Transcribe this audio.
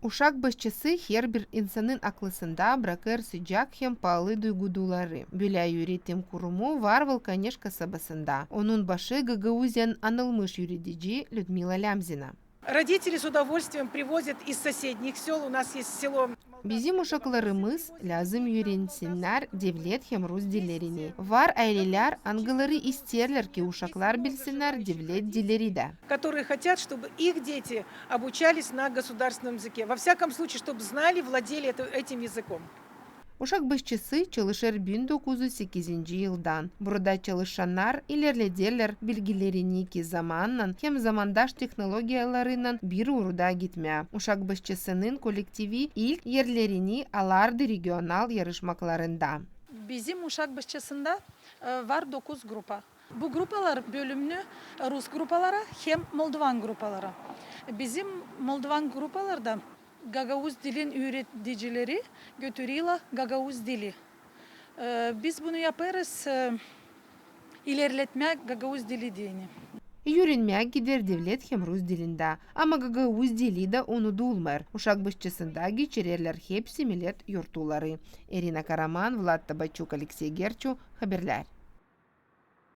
Ушак башчысы хербир инсанын аклысында бракер сыджак хем палы дуйгудулары. Бүля юритим куруму варвал конечно сабасында. Onun başı Гагаузян анылмыш юридичи Людмила Лямзина. Родители с удовольствием привозят из соседних сел. У нас есть село. Bizim uşaklarımız lazım öğrensinler devlet hem Rus dillerini. Var aileler angaları isterler ki uşaklar bilsinler devlet dilleri de. Которые хотят, чтобы их дети обучались на государственном языке. Во всяком случае, чтобы знали, владели этим языком. Uşak başçısı çalışır 1908 yıldan. Burada çalışanlar ilerlediler bilgilerini ki zamanla hem zamandaş teknolojiyalarından bir uğruda gitmeye. Uşak başçısının kolektivi ilk yerlerini alardı regional yarışmalarında. Bizim Uşak Başçısı'nda var 9 grupa. Bu grupalar bölümlü Rus grupalara hem Moldovan grupalara. Bizim Moldovan grupalarda Gagavuz dilin öğreticileri götürüyorlar Gagavuz dili. Biz bunu yaparız ilerletmeye Gagavuz dili diyeni. Öğrenmeye gider devlet hem Rus dilinde. Ama Gagavuz dili de unutulmaz. Uşak başçısında geçirirler hepsi millet yurtları. Irina Karaman, Vlad Tabachuk, Alexey Gerchu, haberler.